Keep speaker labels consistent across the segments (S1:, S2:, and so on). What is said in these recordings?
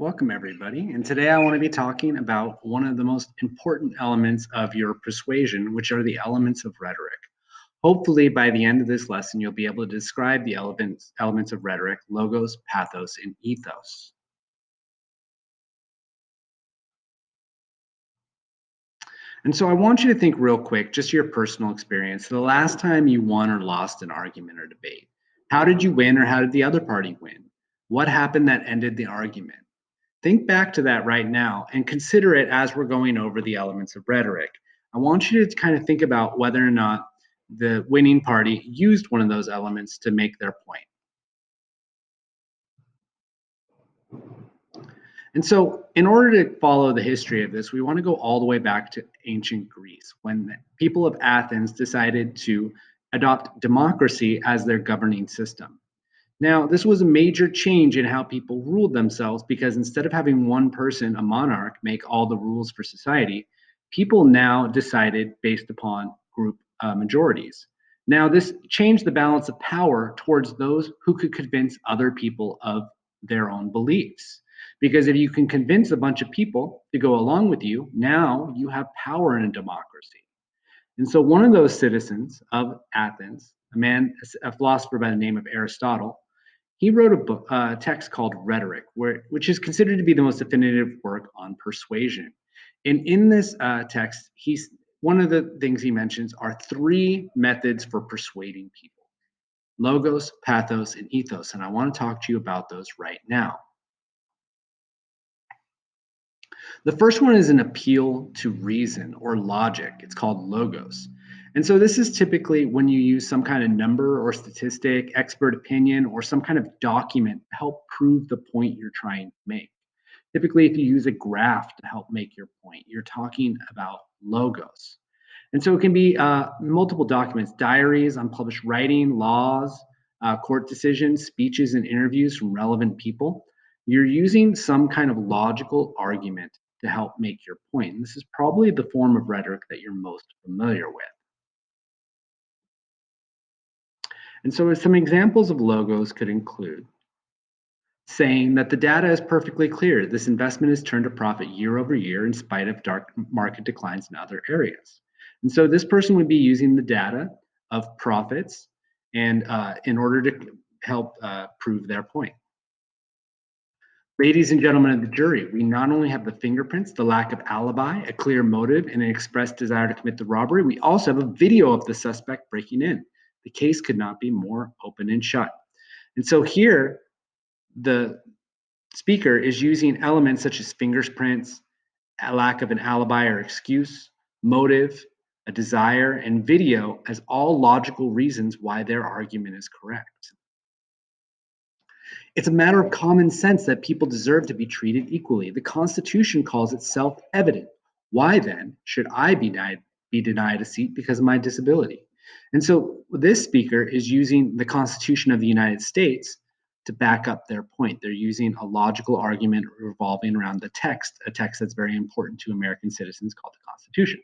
S1: Welcome, everybody. And today I want to be talking about one of the most important elements of your persuasion, which are the elements of rhetoric. Hopefully, by the end of this lesson, you'll be able to describe the elements of rhetoric, logos, pathos, and ethos. And so I want you to think real quick, just your personal experience, the last time you won or lost an argument or debate. How did you win or how did the other party win? What happened that ended the argument? Think back to that right now and consider it as we're going over the elements of rhetoric. I want you to kind of think about whether or not the winning party used one of those elements to make their point. And so, in order to follow the history of this, we want to go all the way back to ancient Greece when the people of Athens decided to adopt democracy as their governing system. Now, this was a major change in how people ruled themselves because instead of having one person, a monarch, make all the rules for society, people now decided based upon group majorities. Now, this changed the balance of power towards those who could convince other people of their own beliefs. Because if you can convince a bunch of people to go along with you, now you have power in a democracy. And so, one of those citizens of Athens, a philosopher by the name of Aristotle, he wrote a text called Rhetoric, which is considered to be the most definitive work on persuasion. And in this text, one of the things he mentions are three methods for persuading people: logos, pathos, and ethos. And I want to talk to you about those right now. The first one is an appeal to reason or logic. It's called logos. And so this is typically when you use some kind of number or statistic, expert opinion, or some kind of document to help prove the point you're trying to make. Typically, if you use a graph to help make your point, you're talking about logos. And so it can be multiple documents, diaries, unpublished writing, laws, court decisions, speeches, and interviews from relevant people. You're using some kind of logical argument to help make your point. And this is probably the form of rhetoric that you're most familiar with. And so some examples of logos could include saying that the data is perfectly clear. This investment has turned a profit year over year in spite of dark market declines in other areas. And so this person would be using the data of profits and in order to help prove their point. Ladies and gentlemen of the jury, we not only have the fingerprints, the lack of alibi, a clear motive, and an expressed desire to commit the robbery, we also have a video of the suspect breaking in. The case could not be more open and shut. And so here, the speaker is using elements such as fingerprints, a lack of an alibi or excuse, motive, a desire, and video as all logical reasons why their argument is correct. It's a matter of common sense that people deserve to be treated equally. The Constitution calls it self evident. Why then should I be denied a seat because of my disability? And so this speaker is using the Constitution of the United States to back up their point. They're using a logical argument revolving around the text, a text that's very important to American citizens called the Constitution.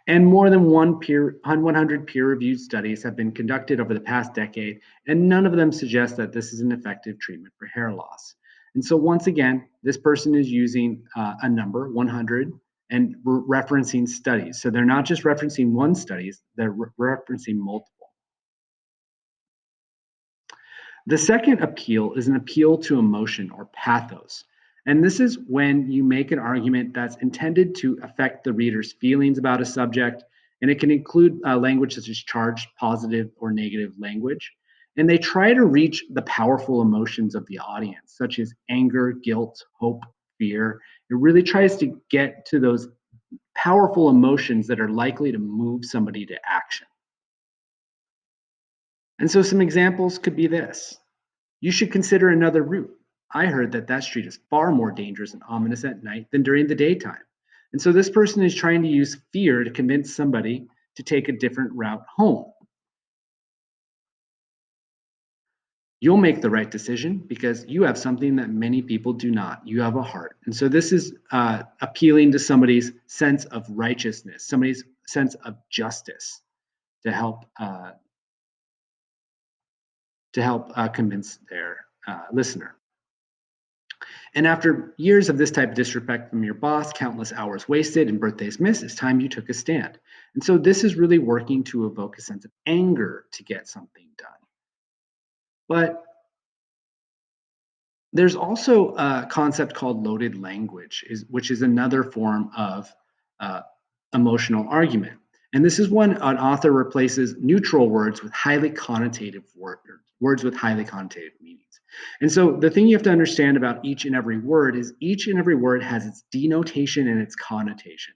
S1: And more than 100 peer-reviewed studies have been conducted over the past decade, and none of them suggest that this is an effective treatment for hair loss. And so once again, this person is using a number, 100, and referencing studies. So they're not just referencing one study, they're referencing multiple. The second appeal is an appeal to emotion or pathos. And this is when you make an argument that's intended to affect the reader's feelings about a subject. And it can include language such as charged, positive, or negative language. And they try to reach the powerful emotions of the audience, such as anger, guilt, hope, fear. It really tries to get to those powerful emotions that are likely to move somebody to action. And so some examples could be this: you should consider another route. I heard that that street is far more dangerous and ominous at night than during the daytime. And so this person is trying to use fear to convince somebody to take a different route home. You'll make the right decision because you have something that many people do not. You have a heart. And so this is appealing to somebody's sense of righteousness, somebody's sense of justice to help convince their listener. And after years of this type of disrespect from your boss, countless hours wasted, and birthdays missed, it's time you took a stand. And so this is really working to evoke a sense of anger to get something done. But there's also a concept called loaded language, which is another form of uh, emotional argument. And this is when an author replaces neutral words with highly connotative words with highly connotative meanings. And so the thing you have to understand about each and every word is each and every word has its denotation and its connotation.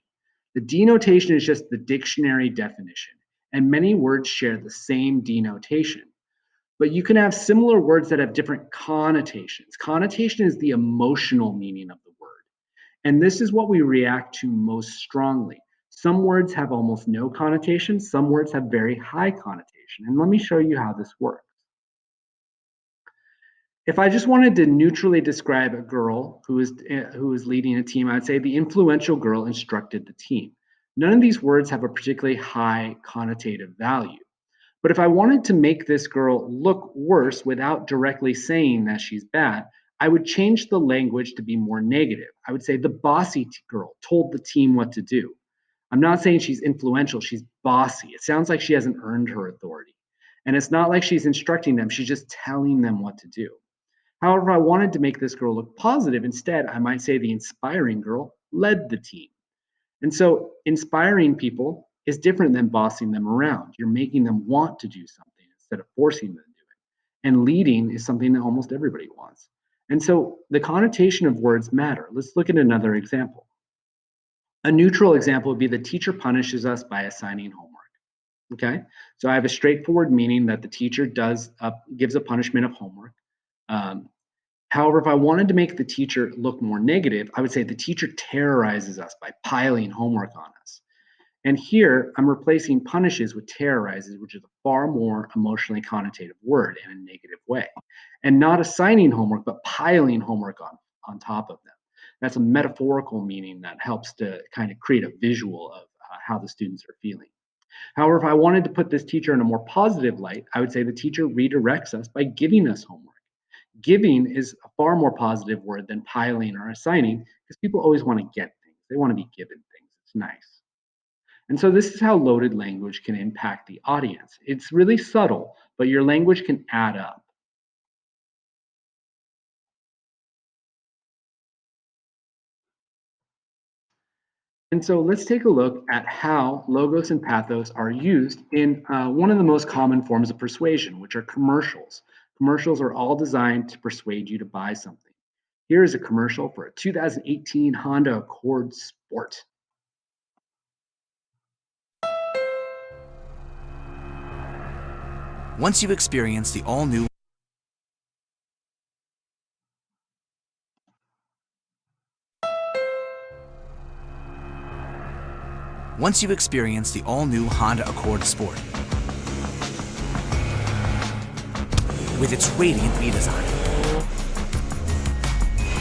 S1: The denotation is just the dictionary definition, and many words share the same denotation. But you can have similar words that have different connotations. Connotation is the emotional meaning of the word. And this is what we react to most strongly. Some words have almost no connotation, some words have very high connotation. And let me show you how this works. If I just wanted to neutrally describe a girl who is leading a team, I'd say the influential girl instructed the team. None of these words have a particularly high connotative value. But if I wanted to make this girl look worse without directly saying that she's bad, I would change the language to be more negative. I would say the bossy girl told the team what to do. I'm not saying she's influential, she's bossy. It sounds like she hasn't earned her authority. And it's not like she's instructing them, she's just telling them what to do. However, I wanted to make this girl look positive. Instead, I might say the inspiring girl led the team. And so inspiring people is different than bossing them around. You're making them want to do something instead of forcing them to do it. And leading is something that almost everybody wants. And so the connotation of words matter. Let's look at another example. A neutral example would be the teacher punishes us by assigning homework. Okay, so I have a straightforward meaning that the teacher gives a punishment of homework. Um, However, if I wanted to make the teacher look more negative, I would say the teacher terrorizes us by piling homework on us. And here I'm replacing punishes with terrorizes, which is a far more emotionally connotative word in a negative way. And not assigning homework, but piling homework on top of them. That's a metaphorical meaning that helps to kind of create a visual of how the students are feeling. However, if I wanted to put this teacher in a more positive light, I would say the teacher redirects us by giving us homework. Giving is a far more positive word than piling or assigning because people always want to get things. They want to be given things. It's nice. And so this is how loaded language can impact the audience. It's really subtle, but your language can add up. And so let's take a look at how logos and pathos are used in one of the most common forms of persuasion, which are commercials. Commercials are all designed to persuade you to buy something. Here is a commercial for a 2018 Honda Accord Sport.
S2: Once you experience the all-new Honda Accord Sport with its radiant redesign,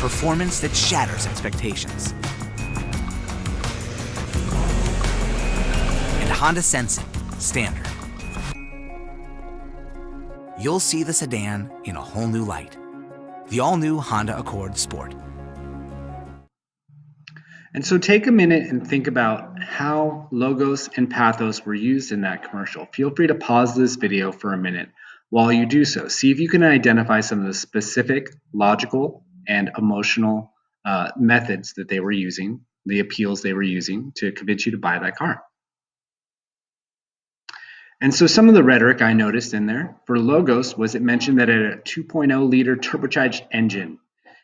S2: performance that shatters expectations, and Honda Sensing Standard, you'll see the sedan in a whole new light. The all-new Honda Accord Sport.
S1: And so take a minute and think about how logos and pathos were used in that commercial. Feel free to pause this video for a minute while you do so. See if you can identify some of the specific, logical, and emotional methods that they were using, the appeals they were using to convince you to buy that car. And so some of the rhetoric I noticed in there for logos was it mentioned that it had a 2.0 liter turbocharged engine.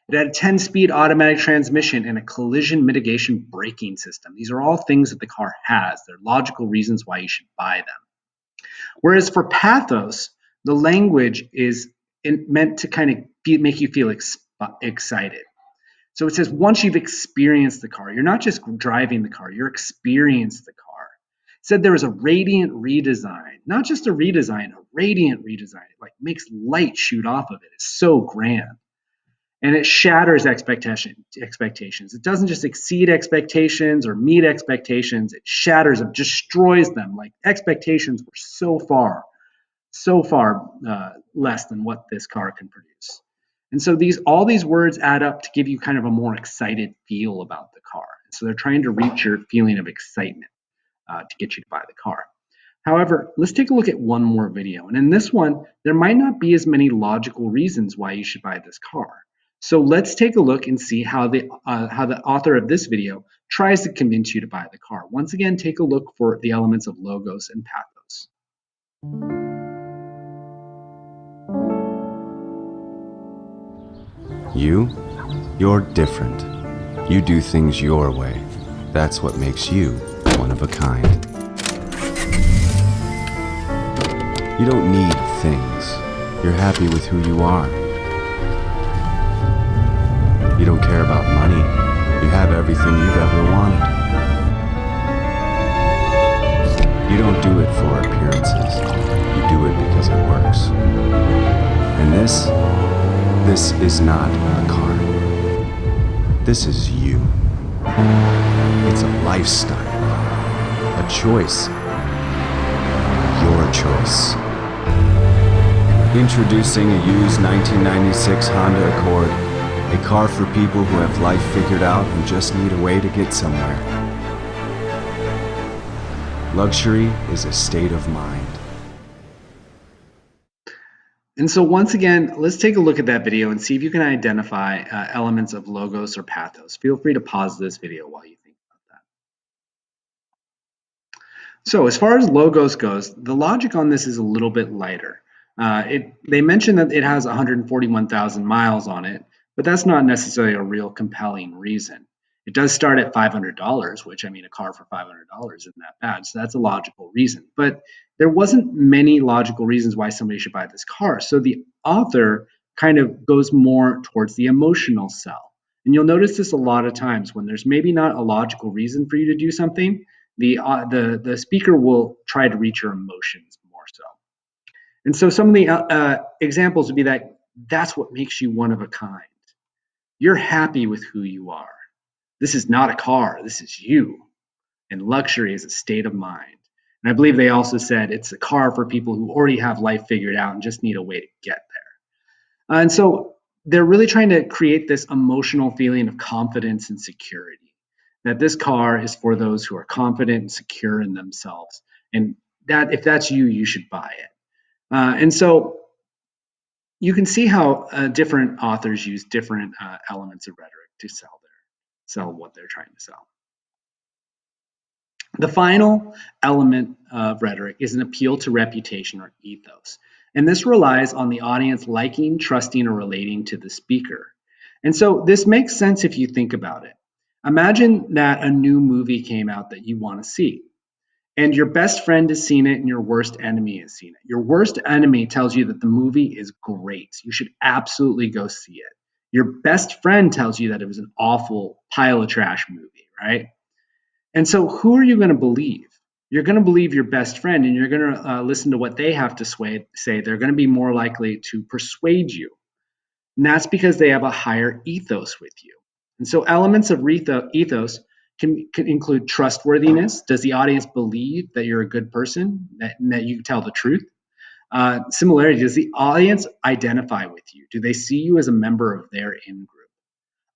S1: It had a 10-speed automatic transmission and a collision mitigation braking system. These are all things that the car has. They're logical reasons why you should buy them. Whereas for pathos, the language is meant to kind of make you feel excited. So it says once you've experienced the car, you're not just driving the car, you're experienced the car. It said there was a radiant redesign, not just a redesign, a radiant redesign. It like makes light shoot off of it. It's so grand. And it shatters expectations. It doesn't just exceed expectations or meet expectations. It shatters them, destroys them. Like expectations were so far less than what this car can produce. And so all these words add up to give you kind of a more excited feel about the car. So they're trying to reach your feeling of excitement to get you to buy the car. However, let's take a look at one more video. And in this one, there might not be as many logical reasons why you should buy this car. So let's take a look and see how the author of this video tries to convince you to buy the car. Once again, take a look for the elements of logos and pathos.
S3: You're different. You do things your way. That's what makes you one of a kind. You don't need things. You're happy with who you are. You don't care about money. You have everything you've ever wanted. You don't do it for appearances. You do it because it works. And this is not a car. This is you. It's a lifestyle. A choice. Your choice. Introducing a used 1996 Honda Accord, a car for people who have life figured out and just need a way to get somewhere. Luxury is a state of mind.
S1: And so once again, let's take a look at that video and see if you can identify elements of logos or pathos. Feel free to pause this video while you think about that. So as far as logos goes, the logic on this is a little bit lighter. They mention that it has 141,000 miles on it, but that's not necessarily a real compelling reason. It does start at $500, which, I mean, a car for $500 isn't that bad, so that's a logical reason. But there wasn't many logical reasons why somebody should buy this car. So the author kind of goes more towards the emotional sell. And you'll notice this a lot of times when there's maybe not a logical reason for you to do something, the speaker will try to reach your emotions more so. And so some of the examples would be that's what makes you one of a kind. You're happy with who you are. This is not a car, this is you. And luxury is a state of mind. And I believe they also said it's a car for people who already have life figured out and just need a way to get there. And so they're really trying to create this emotional feeling of confidence and security. That this car is for those who are confident and secure in themselves. And that if that's you, you should buy it. And so you can see how different authors use different elements of rhetoric to sell what they're trying to sell. The final element of rhetoric is an appeal to reputation or ethos. And this relies on the audience liking, trusting, or relating to the speaker. And so this makes sense if you think about it. Imagine that a new movie came out that you want to see. And your best friend has seen it and your worst enemy has seen it. Your worst enemy tells you that the movie is great. You should absolutely go see it. Your best friend tells you that it was an awful pile of trash movie, right? And so who are you going to believe? You're going to believe your best friend and you're going to listen to what they have to say. They're going to be more likely to persuade you. And that's because they have a higher ethos with you. And so elements of ethos can include trustworthiness. Does the audience believe that you're a good person, that you tell the truth? Similarity, does the audience identify with you? Do they see you as a member of their in-group?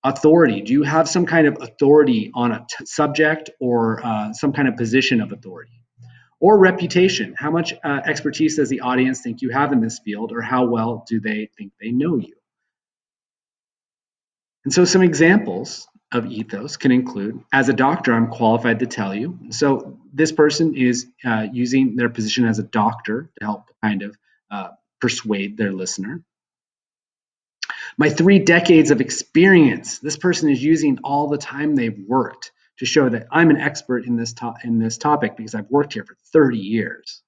S1: Authority, do you have some kind of authority on a subject or some kind of position of authority? Or reputation, how much expertise does the audience think you have in this field, or how well do they think they know you? And so some examples of ethos can include, as a doctor, I'm qualified to tell you. So this person is using their position as a doctor to help kind of persuade their listener. My 3 decades of experience, this person is using all the time they've worked to show that I'm an expert in this topic because I've worked here for 30 years.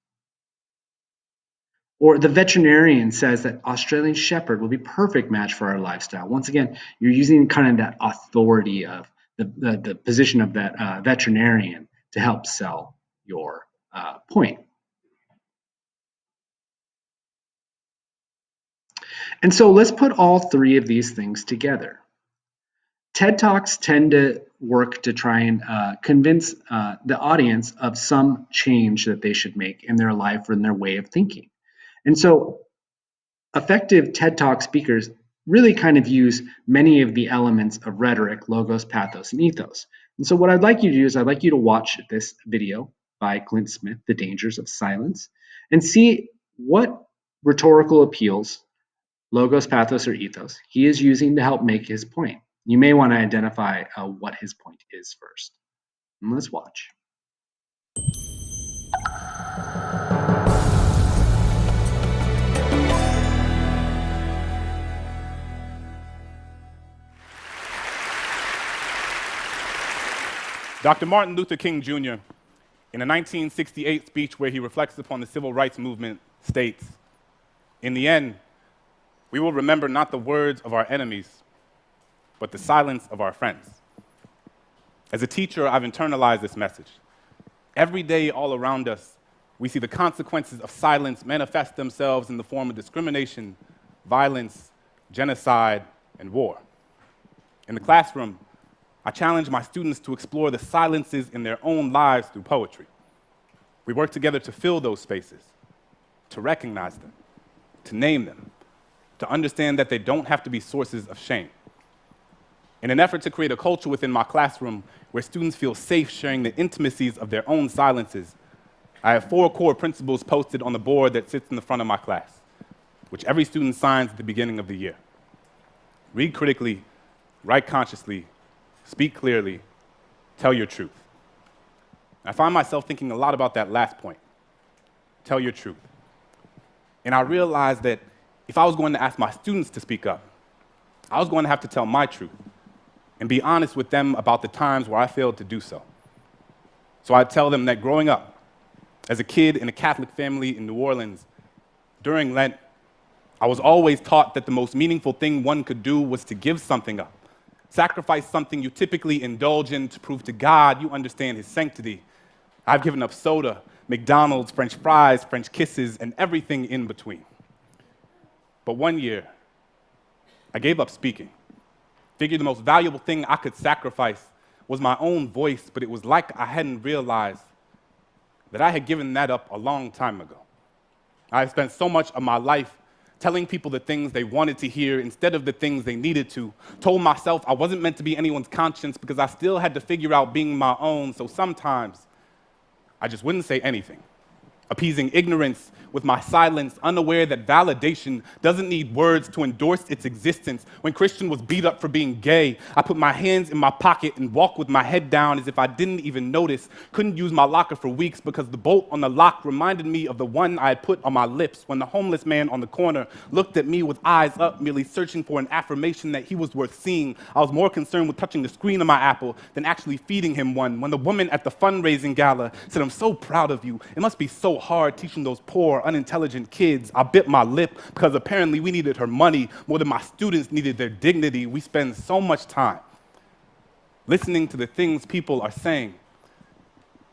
S1: Or the veterinarian says that Australian Shepherd will be a perfect match for our lifestyle. Once again, you're using kind of that authority of the position of that veterinarian to help sell your point. And so let's put all 3 of these things together. TED Talks tend to work to try and convince the audience of some change that they should make in their life or in their way of thinking. And so effective TED Talk speakers really kind of use many of the elements of rhetoric, logos, pathos, and ethos. And so what I'd like you to do is I'd like you to watch this video by Clint Smith, The Dangers of Silence, and see what rhetorical appeals, logos, pathos, or ethos, he is using to help make his point. You may want to identify what his point is first. And let's watch.
S4: Dr. Martin Luther King Jr., in a 1968 speech where he reflects upon the civil rights movement, states, "In the end, we will remember not the words of our enemies, but the silence of our friends." As a teacher, I've internalized this message. Every day, all around us, we see the consequences of silence manifest themselves in the form of discrimination, violence, genocide, and war. In the classroom, I challenge my students to explore the silences in their own lives through poetry. We work together to fill those spaces, to recognize them, to name them, to understand that they don't have to be sources of shame. In an effort to create a culture within my classroom where students feel safe sharing the intimacies of their own silences, I have 4 core principles posted on the board that sits in the front of my class, which every student signs at the beginning of the year. Read critically, write consciously, speak clearly, tell your truth. I find myself thinking a lot about that last point, tell your truth. And I realized that if I was going to ask my students to speak up, I was going to have to tell my truth and be honest with them about the times where I failed to do so. So I'd tell them that growing up, as a kid in a Catholic family in New Orleans, during Lent, I was always taught that the most meaningful thing one could do was to give something up. Sacrifice something you typically indulge in to prove to God you understand His sanctity. I've given up soda, McDonald's, French fries, French kisses, and everything in between. But one year, I gave up speaking. Figured the most valuable thing I could sacrifice was my own voice, but it was like I hadn't realized that I had given that up a long time ago. I had spent so much of my life telling people the things they wanted to hear instead of the things they needed to. Told myself I wasn't meant to be anyone's conscience because I still had to figure out being my own, so sometimes I just wouldn't say anything, appeasing ignorance with my silence, unaware that validation doesn't need words to endorse its existence. When Christian was beat up for being gay, I put my hands in my pocket and walked with my head down as if I didn't even notice. Couldn't use my locker for weeks because the bolt on the lock reminded me of the one I had put on my lips when the homeless man on the corner looked at me with eyes up, merely searching for an affirmation that he was worth seeing. I was more concerned with touching the screen of my Apple than actually feeding him one. When the woman at the fundraising gala said, "I'm so proud of you. It must be so hard teaching those poor, unintelligent kids," I bit my lip because apparently we needed her money more than my students needed their dignity. We spend so much time listening to the things people are saying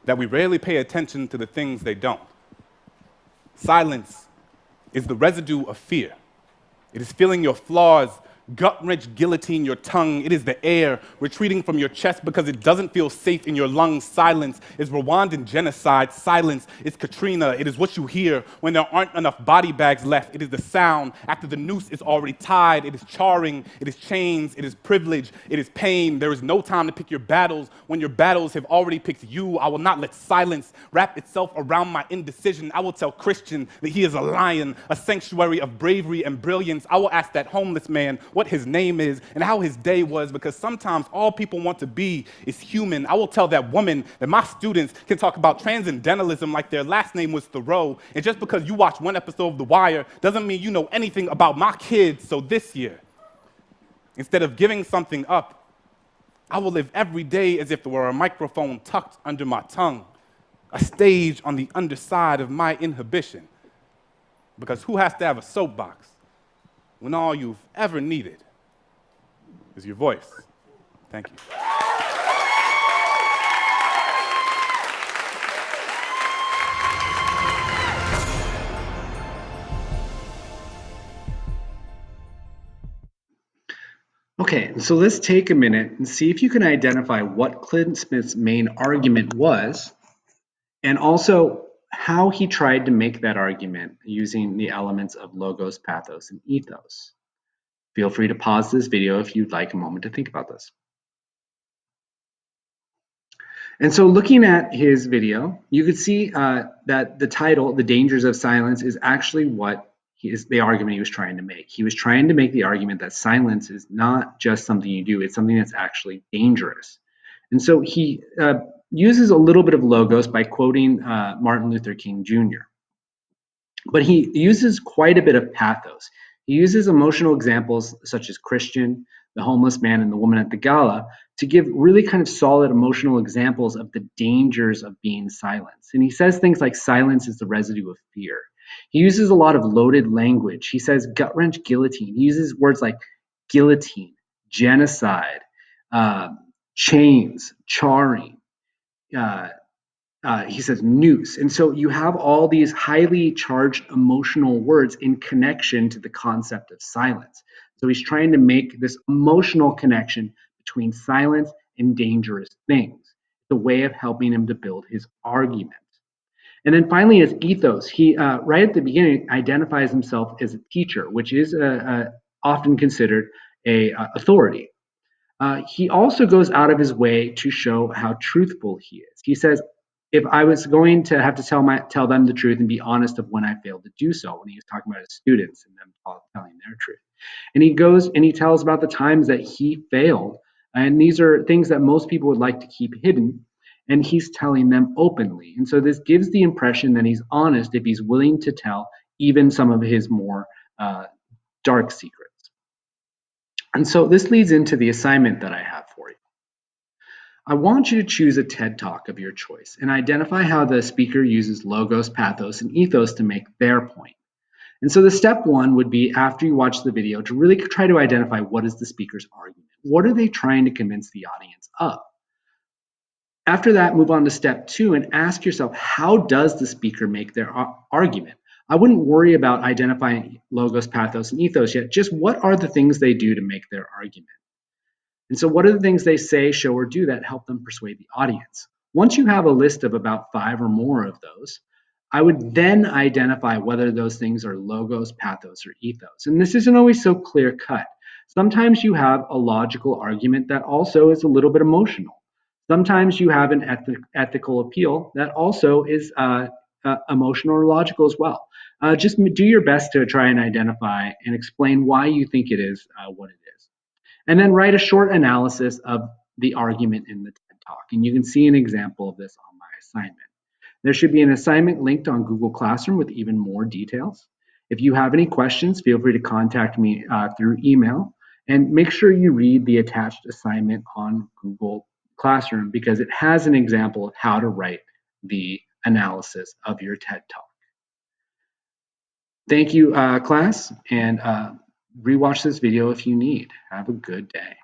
S4: that we rarely pay attention to the things they don't. Silence is the residue of fear. It is feeling your flaws gut-wrench guillotine your tongue. It is the air retreating from your chest because it doesn't feel safe in your lungs. Silence is Rwandan genocide. Silence is Katrina. It is what you hear when there aren't enough body bags left. It is the sound after the noose is already tied. It is charring. It is chains. It is privilege. It is pain. There is no time to pick your battles when your battles have already picked you. I will not let silence wrap itself around my indecision. I will tell Christian that he is a lion, a sanctuary of bravery and brilliance. I will ask that homeless man what his name is and how his day was, because sometimes all people want to be is human. I will tell that woman that my students can talk about transcendentalism like their last name was Thoreau, and just because you watch one episode of The Wire doesn't mean you know anything about my kids. So this year, instead of giving something up, I will live every day as if there were a microphone tucked under my tongue, a stage on the underside of my inhibition. Because who has to have a soapbox when all you've ever needed is your voice? Thank you.
S1: Okay, so let's take a minute and see if you can identify what Clint Smith's main argument was, and also how he tried to make that argument using the elements of logos, pathos, and ethos. Feel free to pause this video if you'd like a moment to think about this. And so looking at his video, you could see that the title, The Dangers of Silence, is actually what the argument he was trying to make. He was trying to make the argument that silence is not just something you do, it's something that's actually dangerous. And so he uses a little bit of logos by quoting Martin Luther King Jr. But he uses quite a bit of pathos. He uses emotional examples such as Christian, the homeless man, and the woman at the gala to give really kind of solid emotional examples of the dangers of being silenced. And he says things like silence is the residue of fear. He uses a lot of loaded language. He says gut wrench guillotine. He uses words like guillotine, genocide, chains, charring. He says noose. And so you have all these highly charged emotional words in connection to the concept of silence. So he's trying to make this emotional connection between silence and dangerous things. It's a way of helping him to build his argument. And then finally, his ethos. He, right at the beginning, identifies himself as a teacher, which is often considered a authority. He also goes out of his way to show how truthful he is. He says, if I was going to have to tell them the truth and be honest of when I failed to do so, when he was talking about his students and them telling their truth. And he goes and he tells about the times that he failed. And these are things that most people would like to keep hidden. And he's telling them openly. And so this gives the impression that he's honest if he's willing to tell even some of his more dark secrets. And so this leads into the assignment that I have for you. I want you to choose a TED Talk of your choice and identify how the speaker uses logos, pathos, and ethos to make their point. And so the step one would be, after you watch the video, to really try to identify what is the speaker's argument. What are they trying to convince the audience of? After that, move on to step two and ask yourself, how does the speaker make their argument? I wouldn't worry about identifying logos, pathos, and ethos yet. Just what are the things they do to make their argument? And so what are the things they say, show, or do that help them persuade the audience? Once you have a list of about 5 or more of those, I would then identify whether those things are logos, pathos, or ethos. And this isn't always so clear cut. Sometimes you have a logical argument that also is a little bit emotional. Sometimes you have an ethical appeal that also is emotional or logical as well. Just do your best to try and identify and explain why you think it is what it is. And then write a short analysis of the argument in the TED Talk. And you can see an example of this on my assignment. There should be an assignment linked on Google Classroom with even more details. If you have any questions, feel free to contact me through email. And make sure you read the attached assignment on Google Classroom, because it has an example of how to write the analysis of your TED Talk. Thank you, class, and rewatch this video if you need. Have a good day.